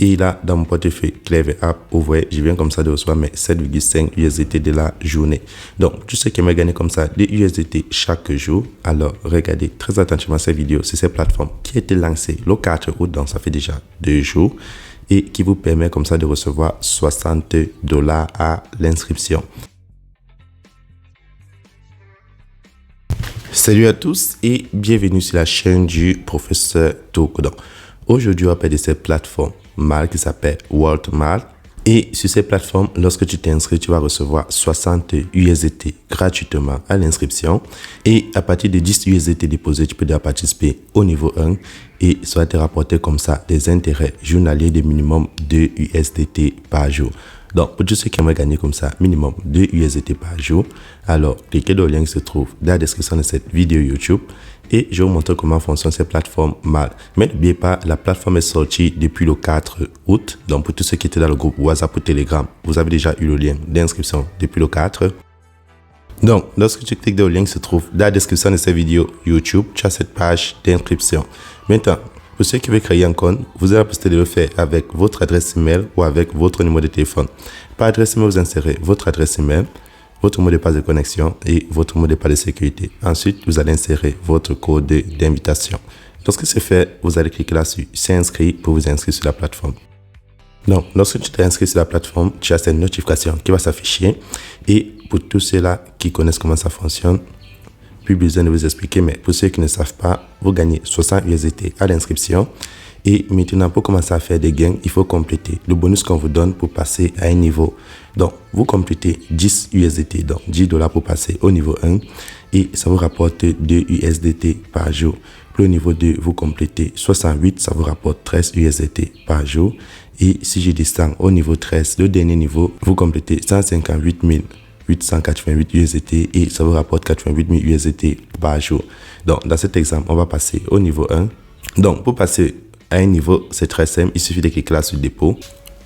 Et là, dans mon portefeuille Clever App, vous voyez, je viens comme ça de recevoir mes 7,5 USDT de la journée. Donc, tous ceux qui aimeraient gagner comme ça des USDT chaque jour, alors regardez très attentivement cette vidéo sur cette plateforme qui a été lancée le 4 août, donc ça fait déjà 2 jours, et qui vous permet comme ça de recevoir $60 à l'inscription. Salut à tous et bienvenue sur la chaîne du professeur Tokodon. Aujourd'hui, on va parler de cette plateforme Mal qui s'appelle Walmart. Et sur cette plateforme, lorsque tu t'inscris, tu vas recevoir 60 USDT gratuitement à l'inscription. Et à partir de 10 USDT déposés, tu peux déjà participer au niveau 1 et ça va te rapporter comme ça des intérêts journaliers de minimum 2 USDT par jour. Donc, pour tous ceux qui aimeraient gagner comme ça, minimum 2 USDT par jour, alors cliquez dans le lien qui se trouve dans la description de cette vidéo YouTube et je vais vous montrer comment fonctionne cette plateforme Mal. Mais n'oubliez pas, la plateforme est sortie depuis le 4 août. Donc, pour tous ceux qui étaient dans le groupe WhatsApp ou Telegram, vous avez déjà eu le lien d'inscription depuis le 4. Donc, lorsque tu cliques dans le lien qui se trouve dans la description de cette vidéo YouTube, tu as cette page d'inscription. Maintenant, pour ceux qui veulent créer un compte, vous avez la possibilité de le faire avec votre adresse email ou avec votre numéro de téléphone. Par adresse email, vous insérez votre adresse email, votre mot de passe de connexion et votre mot de passe de sécurité. Ensuite, vous allez insérer votre code d'invitation. Lorsque c'est fait, vous allez cliquer là sur s'inscrire pour vous inscrire sur la plateforme. Donc, lorsque tu t'es inscrit sur la plateforme, tu as cette notification qui va s'afficher. Et pour tous ceux-là qui connaissent comment ça fonctionne, plus besoin de vous expliquer, mais pour ceux qui ne savent pas, vous gagnez 60 USDT à l'inscription. Et maintenant, pour commencer à faire des gains, il faut compléter le bonus qu'on vous donne pour passer à un niveau. Donc, vous complétez 10 USDT, donc $10 pour passer au niveau 1 et ça vous rapporte 2 USDT par jour. Pour le niveau 2, vous complétez 68, ça vous rapporte 13 USDT par jour. Et si je descends au niveau 13, le dernier niveau, vous complétez 158 888 USDT et ça vous rapporte 88 000 USDT par jour. Donc, dans cet exemple, on va passer au niveau 1. Donc, pour passer à un niveau, c'est très simple. Il suffit de cliquer là sur dépôt.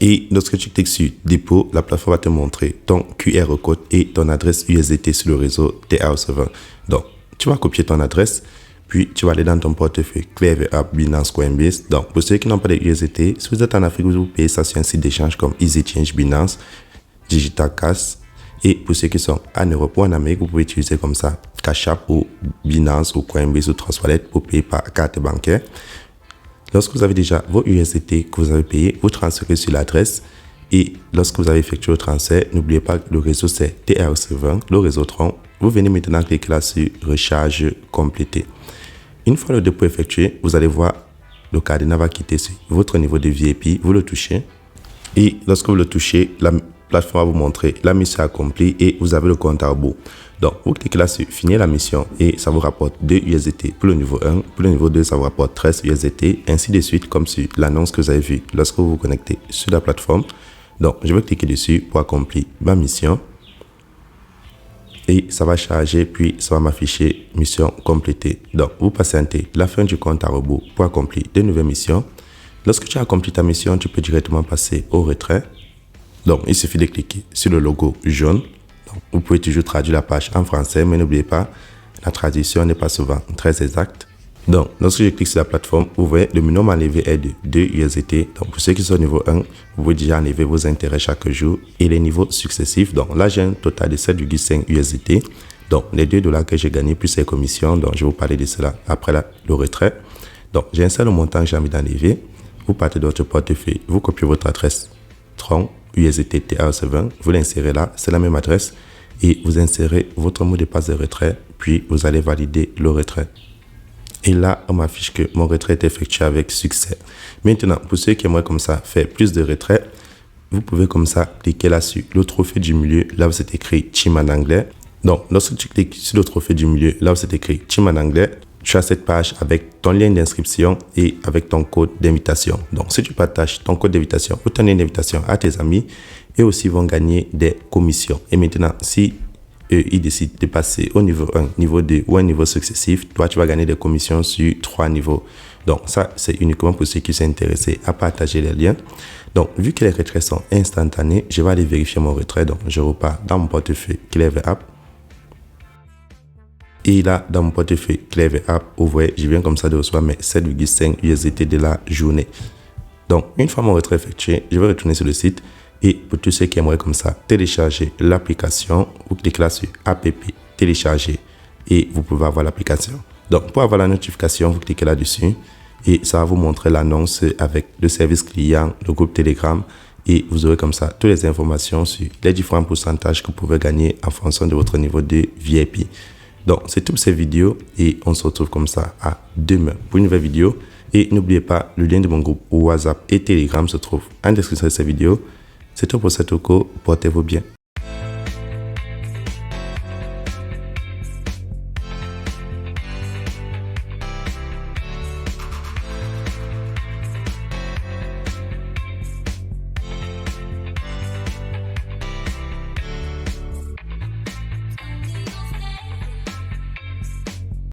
Et lorsque tu cliques sur dépôt, la plateforme va te montrer ton QR code et ton adresse USDT sur le réseau TR7. Donc, tu vas copier ton adresse, puis tu vas aller dans ton portefeuille Clever App, Binance, Coinbase. Donc, pour ceux qui n'ont pas de USDT, si vous êtes en Afrique, vous payez ça sur un site d'échange comme EasyChange, Binance, Digital Cash. Et pour ceux qui sont en Europe ou en Amérique, vous pouvez utiliser comme ça Cash App ou Binance ou Coinbase ou Transwallet pour payer par carte bancaire. Lorsque vous avez déjà vos USDT que vous avez payés, vous transférez sur l'adresse et lorsque vous avez effectué le transfert, n'oubliez pas que le réseau c'est TR7, le réseau Tron. Vous venez maintenant cliquer là sur recharge complété. Une fois le dépôt effectué, vous allez voir le cadenas va quitter sur votre niveau de VIP, vous le touchez et lorsque vous le touchez, la plateforme va vous montrer la mission accomplie et vous avez le compte à rebours. Donc, vous cliquez là sur finir la mission et ça vous rapporte 2 USDT pour le niveau 1. Pour le niveau 2, ça vous rapporte 13 USDT, ainsi de suite, comme sur l'annonce que vous avez vue lorsque vous vous connectez sur la plateforme. Donc, je vais cliquer dessus pour accomplir ma mission. Et ça va charger, puis ça va m'afficher mission complétée. Donc, vous patientez la fin du compte à rebours pour accomplir de nouvelles missions. Lorsque tu as accompli ta mission, tu peux directement passer au retrait. Donc, il suffit de cliquer sur le logo jaune. Donc, vous pouvez toujours traduire la page en français, mais n'oubliez pas, la traduction n'est pas souvent très exacte. Donc, lorsque je clique sur la plateforme, vous voyez, le minimum enlevé est de 2 USDT. Donc, pour ceux qui sont au niveau 1, vous pouvez déjà enlever vos intérêts chaque jour et les niveaux successifs. Donc, là, j'ai un total de 7,5 USDT. Donc, les $2 que j'ai gagnés plus les commissions. Donc, je vais vous parler de cela après le retrait. Donc, j'insère le montant que j'ai envie d'enlever. Vous partez de votre portefeuille, vous copiez votre adresse Tron USDT TR7, vous l'insérez là, c'est la même adresse et vous insérez votre mot de passe de retrait, puis vous allez valider le retrait. Et là, on m'affiche que mon retrait est effectué avec succès. Maintenant, pour ceux qui aimeraient comme ça faire plus de retraits, vous pouvez comme ça cliquer là sur le trophée du milieu, là où c'est écrit Team en anglais. Donc, lorsque tu cliques sur le trophée du milieu, là où c'est écrit Team en anglais, tu as cette page avec ton lien d'inscription et avec ton code d'invitation. Donc, si tu partages ton code d'invitation ou ton lien d'invitation à tes amis, eux aussi vont gagner des commissions. Et maintenant, si ils décident de passer au niveau 1, niveau 2 ou un niveau successif, toi, tu vas gagner des commissions sur 3 niveaux. Donc, ça, c'est uniquement pour ceux qui sont intéressés à partager les liens. Donc, vu que les retraits sont instantanés, je vais aller vérifier mon retrait. Donc, je repars dans mon portefeuille Clever App. Et là, dans mon portefeuille Clever App, vous voyez, je viens comme ça de recevoir mes 7,5 USDT de la journée. Donc, une fois mon retrait effectué, je vais retourner sur le site. Et pour tous ceux qui aimeraient comme ça télécharger l'application, vous cliquez là sur app télécharger et vous pouvez avoir l'application. Donc, pour avoir la notification, vous cliquez là-dessus et ça va vous montrer l'annonce avec le service client, le groupe Telegram et vous aurez comme ça toutes les informations sur les différents pourcentages que vous pouvez gagner en fonction de votre niveau de VIP. Donc, c'est toutes ces vidéos et on se retrouve comme ça à demain pour une nouvelle vidéo. Et n'oubliez pas, le lien de mon groupe WhatsApp et Telegram se trouve en description de cette vidéo. C'est tout pour cette Toko. Portez-vous bien.